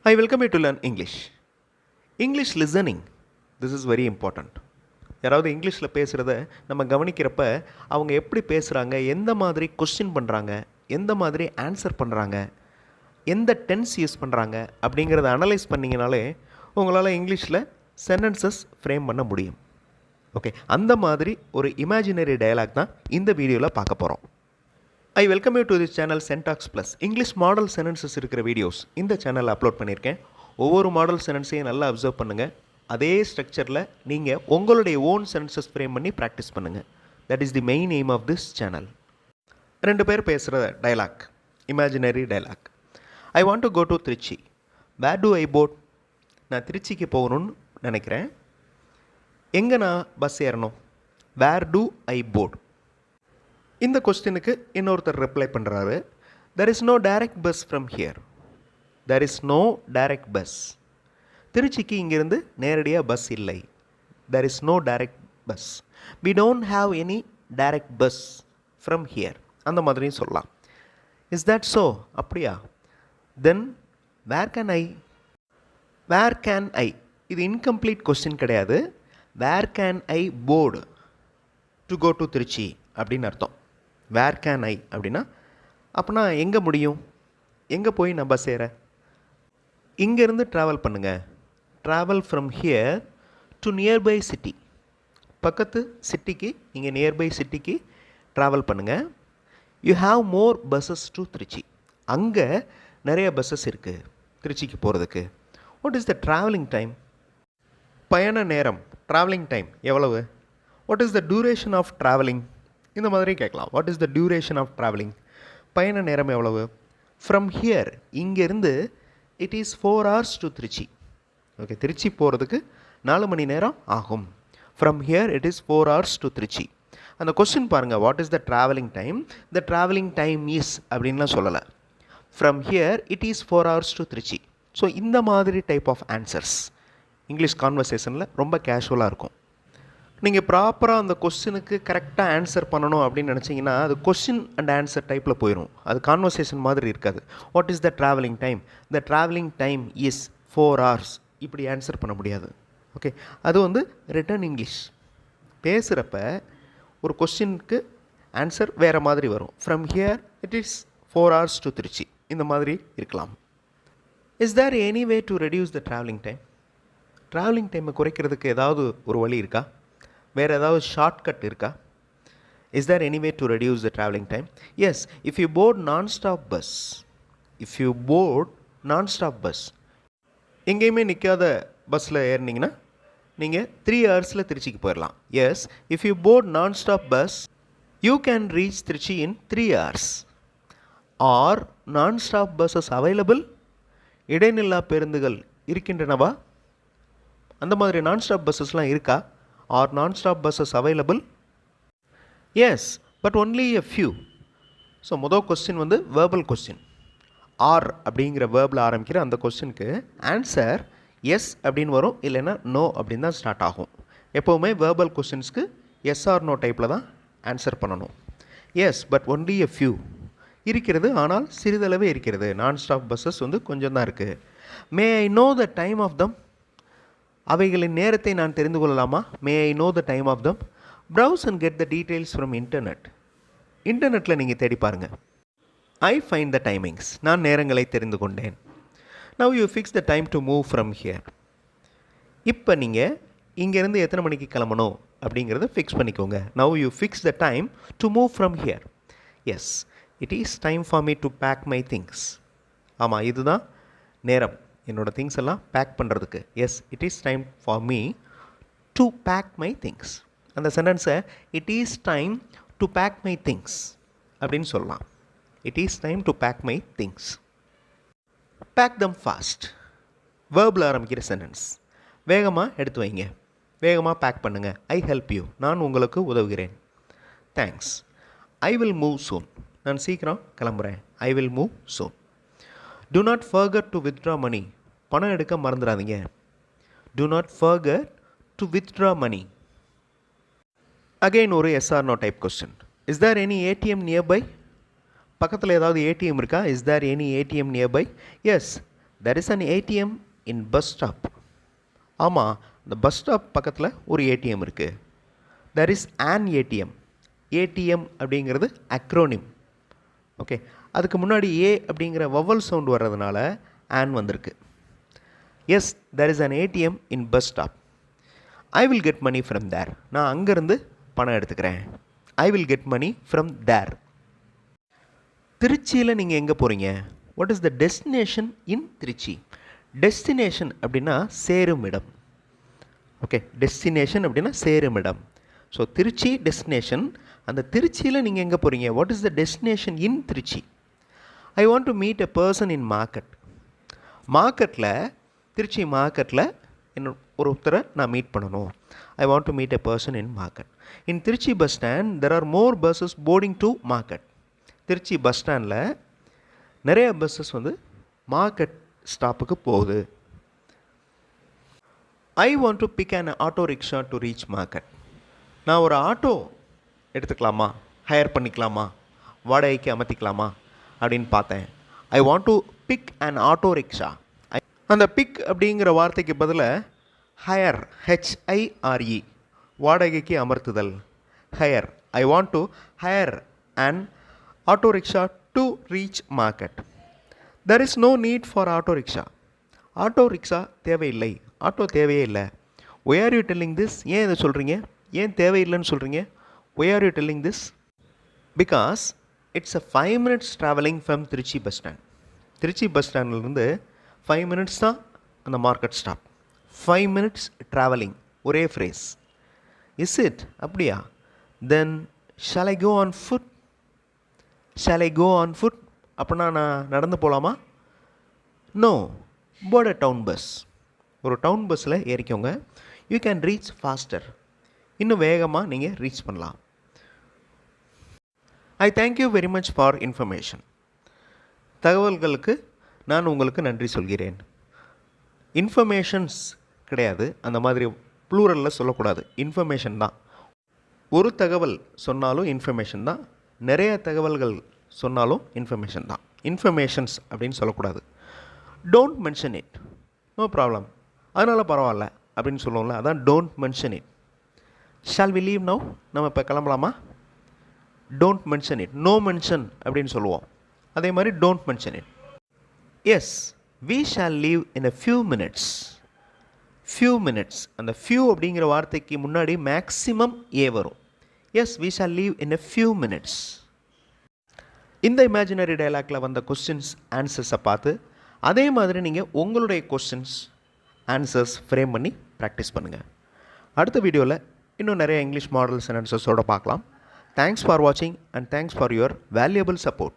I welcome you to learn English. English listening. This is very important. யாராவது இங்கிலீஷில் பேசுகிறத நம்ம கவனிக்கிறப்ப அவங்க எப்படி பேசுகிறாங்க, எந்த மாதிரி கொஸ்டின் பண்ணுறாங்க, எந்த மாதிரி ஆன்சர் பண்ணுறாங்க, எந்த டென்ஸ் யூஸ் பண்ணுறாங்க அப்படிங்கிறத அனலைஸ் பண்ணிங்கனாலே உங்களால் இங்கிலீஷில் சென்டென்சஸ் ஃப்ரேம் பண்ண முடியும். ஓகே, அந்த மாதிரி ஒரு இமேஜினரி டயலாக் தான் இந்த வீடியோவில் பார்க்க போகிறோம். I welcome you to this channel Syntax Plus. English model sentences இருக்கிற வீடியோஸ் இந்த சேனலில் அப்லோட் பண்ணியிருக்கேன். ஒவ்வொரு மாடல் சென்டென்ஸையும் நல்லா அப்சர்வ் பண்ணுங்கள். அதே ஸ்ட்ரக்சரில் நீங்கள் உங்களுடைய ஓன் சென்டென்சஸ் ஃப்ரேம் பண்ணி ப்ராக்டிஸ் பண்ணுங்கள். That is the main aim of this channel. ரெண்டு பேர் பேசுகிற dialogue, imaginary dialogue. I want to go to Trichy. Where do I board? நான் திருச்சிக்கு போகணும்னு நினைக்கிறேன். எங்கே நான் பஸ் ஏறணும்? Where do I board? இந்த கொஸ்டினுக்கு இன்னொருத்தர் ரிப்ளை பண்ணுறாரு. There is no direct bus from here. There is no direct bus. திருச்சிக்கு இங்கேருந்து நேரடியாக பஸ் இல்லை. There is no direct bus. We don't have any direct bus from here. அந்த மாதிரியும் சொல்லலாம். Is that so? அப்படியா? Then where can I? Where can ஐ இது incomplete question கிடையாது. Where can I board to go to Trichy அப்படின்னு அர்த்தம். வேர் can ஐ அப்படின்னா அப்படின்னா எங்கே முடியும், எங்கே போய் நான் பஸ் ஏற? இங்கேருந்து ட்ராவல் பண்ணுங்கள். Travel from here to nearby city. பக்கத்து சிட்டிக்கு, இங்கே நியர்பை சிட்டிக்கு ட்ராவல் பண்ணுங்கள். You have more buses to Trichy. அங்கே நிறைய பஸ்ஸஸ் இருக்குது திருச்சிக்கு போகிறதுக்கு. What is the travelling time? பயண நேரம், ட்ராவலிங் டைம் எவ்வளவு? What is the duration of travelling? இந்த மாதிரி கேட்கலாம். What is the duration of travelling? பயண நேரம் எவ்வளவு? ஃப்ரம் ஹியர் இங்கேருந்து it is 4 hours to Trichy. Okay, Trichy போகிறதுக்கு 4 மணி நேரம் ஆகும். From here it is 4 hours to Trichy. அந்த கொஸ்டின் பாருங்கள், what is the travelling time? The travelling time is அப்படின்லாம் சொல்லலை. From here it is 4 hours to Trichy. So இந்த மாதிரி டைப் ஆஃப் ஆன்சர்ஸ் இங்கிலீஷ் கான்வர்சேஷனில் ரொம்ப கேஷுவலாக இருக்கும். நீங்கள் ப்ராப்பராக அந்த கொஸ்டினுக்கு கரெக்டாக ஆன்சர் பண்ணணும் அப்படின்னு நினச்சிங்கன்னா அது கொஸ்டின் அண்ட் ஆன்சர் டைப்பில் போயிடும். அது கான்வர்சேஷன் மாதிரி இருக்காது. What is the travelling time? The travelling time is 4 hours. இப்படி ஆன்சர் பண்ண முடியாது. ஓகே, அது வந்து ரிட்டன் இங்கிலீஷ். பேசுகிறப்ப ஒரு கொஸ்டினுக்கு ஆன்சர் வேறு மாதிரி வரும். From here it is 4 hours to Trichy. இந்த மாதிரி இருக்கலாம். Is there any way to reduce the travelling time? Travelling டைமை குறைக்கிறதுக்கு ஏதாவது ஒரு வழி இருக்கா? வேறு ஏதாவது ஷார்ட்கட் இருக்கா? Is there any way to reduce the travelling time? Yes, if you board nonstop bus. If you board nonstop bus, எங்கேயுமே நிற்காத பஸ்ஸில் ஏறினீங்கன்னா நீங்கள் 3 hours திருச்சிக்கு போயிடலாம். Yes, if you board nonstop bus you can reach Trichy in 3 hours. Are nonstop buses available? இடைநில்லா பேருந்துகள் இருக்கின்றனவா? அந்த மாதிரி நான்-ஸ்டாப் பஸ்ஸஸ்லாம் இருக்கா? Are nonstop buses available? Yes, but only a few. So மொதல் கொஸ்டின் வந்து வேர்பல் கொஸ்டின். ஆர் அப்படிங்கிற வேர்பில் ஆரம்பிக்கிற அந்த கொஸ்டினுக்கு ஆன்சர் எஸ் அப்படின்னு வரும், இல்லைன்னா நோ அப்படின்னு தான் ஸ்டார்ட் ஆகும். எப்போவுமே வேர்பல் கொஸ்டின்ஸ்க்கு எஸ் ஆர் நோ டைப்பில் தான் ஆன்சர் பண்ணணும். Yes, but only a few இருக்கிறது, ஆனால் சிறிதளவே இருக்கிறது. நான்-ஸ்டாப் பஸ்ஸஸ் வந்து கொஞ்சம் தான் இருக்குது. May I know the time of them? அவைகளின் நேரத்தை நான் தெரிந்து கொள்ளலாமா? May I know the time of them? Browse and get the details from internet. இன்டர்நெட்டில் நீங்கள் தேடி பாருங்கள். I find the timings. நான் நேரங்களை தெரிந்து கொண்டேன். Now you fix the time to move from here. இப்போ நீங்கள் இங்கேருந்து எத்தனை மணிக்கு கிளம்பணும் அப்படிங்கிறத ஃபிக்ஸ் பண்ணிக்கோங்க. Now you fix the time to move from here. S, it is time for me to pack my things. ஆமாம், இதுதான் நேரம் என்னோடய திங்ஸ் எல்லாம் பேக் பண்ணுறதுக்கு. Yes, it is time for me to pack my things. அந்த சென்டென்ஸை it is time to pack my things அப்படின்னு சொல்லலாம். It is time to pack my things. Pack them fast. வேர்பில் ஆரம்பிக்கிற சென்டென்ஸ். வேகமாக எடுத்து வைங்க, வேகமாக பேக் பண்ணுங்கள். I help you. நான் உங்களுக்கு உதவுகிறேன். Thanks. I will move soon. நான் சீக்கிரம் கிளம்புறேன். ஐ will move soon. Do not forget to withdraw money. பணம் எடுக்க மறந்துடாதீங்க. Do not forget to withdraw money. Again ஒரு yes or no type question. Is there any ATM nearby? பக்கத்தில் ஏதாவது ATM இருக்கா? Is there any ATM nearby? Yes, there is an ATM in bus stop. ஆமாம், இந்த bus stop பக்கத்தில் ஒரு ATM இருக்குது. there is an ATM. ATM அப்படிங்கிறது acronym. Okay, அதுக்கு முன்னாடி ஏ அப்படிங்கிற வவல் சவுண்ட் வர்றதுனால ஆன் வந்திருக்கு. Yes, there is an ATM in bus stop. I will get money from there. நான் அங்கேருந்து பணம் எடுத்துக்கிறேன். I will get money from there. திருச்சியில் நீங்கள் எங்கே போகிறீங்க? What is the destination in Trichy? Destination அப்படின்னா சேரும் இடம். ஓகே, டெஸ்டினேஷன் அப்படின்னா சேரும் இடம். So Trichy destination. அந்த திருச்சியில் நீங்கள் எங்கே போகிறீங்க? What is the destination in Trichy? I want to meet a person in market. மார்க்கெட்டில், திருச்சி மார்க்கெட்டில் ஒருத்தரை நான் மீட் பண்ணணும். I want to meet a person in market. In Trichy bus stand there are more buses boarding to market. Trichy bus ஸ்டாண்டில் நிறைய buses வந்து market ஸ்டாப்புக்கு போகுது. I want to pick an auto rickshaw to reach market. நான் ஒரு auto எடுத்துக்கலாமா, higher பண்ணிக்கலாமா, வாடகைக்கு அமர்த்திக்கலாமா அப்படின்னு பார்த்தேன். I want to pick an auto rickshaw. அந்த பிக் அப்படிங்கிற வார்த்தைக்கு பதிலாக ஹையர், HIRE, வாடகைக்கு அமர்த்துதல், hire. I want to hire an auto rickshaw to reach market. There is no need for auto rickshaw. Auto rickshaw தேவையில்லை, ஆட்டோ தேவையே இல்லை. Why are you telling this? ஏன் இதை சொல்கிறீங்க? ஏன் தேவையில்லைன்னு சொல்கிறீங்க? Why are you telling this? Because it's a 5 minutes travelling from Trichy bus stand. Trichy bus ஸ்டாண்ட்லேருந்து 5 minutes தான் அந்த மார்க்கெட் ஸ்டாப். 5 minutes ட்ராவலிங், ஒரே ஃப்ரேஸ். Is it? அப்படியா? Then shall I go on foot? Shall I go on foot? அப்படின்னா நான் நடந்து போகலாமா? No, board a town bus. ஒரு டவுன் பஸ்ஸில் ஏறிக்கோங்க. You can reach faster. இன்னும் வேகமாக நீங்கள் ரீச் பண்ணலாம். I thank you very much for information. தகவல்களுக்கு நான் உங்களுக்கு நன்றி சொல்கிறேன். இன்ஃபர்மேஷன்ஸ் கிடையாது, அந்த மாதிரி ப்ளூரலில் சொல்லக்கூடாது. இன்ஃபர்மேஷன் தான். ஒரு தகவல் சொன்னாலும் இன்ஃபர்மேஷன் தான், நிறைய தகவல்கள் சொன்னாலும் இன்ஃபர்மேஷன் தான். இன்ஃபர்மேஷன்ஸ் அப்படின்னு சொல்லக்கூடாது. Don't mention it. No problem, அதனால் பரவாயில்ல அப்படின்னு சொல்லுவோம்ல, அதான் don't mention it. Shall we leave now? நம்ம இப்போ கிளம்பலாமா? Don't mention it. No mention அப்படின்னு சொல்லுவோம். அதே மாதிரி don't mention it. Yes, we shall leave in a few minutes. Few minutes, அந்த ஃபியூ அப்படிங்கிற வார்த்தைக்கு முன்னாடி மேக்ஸிமம் ஏ வரும். Yes, we shall leave in a few minutes. இந்த இமேஜினரி டயலாக்ல வந்த கொஸ்டின்ஸ் ஆன்சர்ஸை பார்த்து அதே மாதிரி நீங்கள் உங்களுடைய கொஸ்டின்ஸ் ஆன்சர்ஸ் ஃப்ரேம் பண்ணி ப்ராக்டிஸ் பண்ணுங்கள். அடுத்த வீடியோவில் இன்னும் நிறைய இங்கிலீஷ் மாடல்ஸ் அண்ட் ஆன்சர்ஸோடு பார்க்கலாம். தேங்க்ஸ் ஃபார் வாட்சிங் and thanks for your valuable support.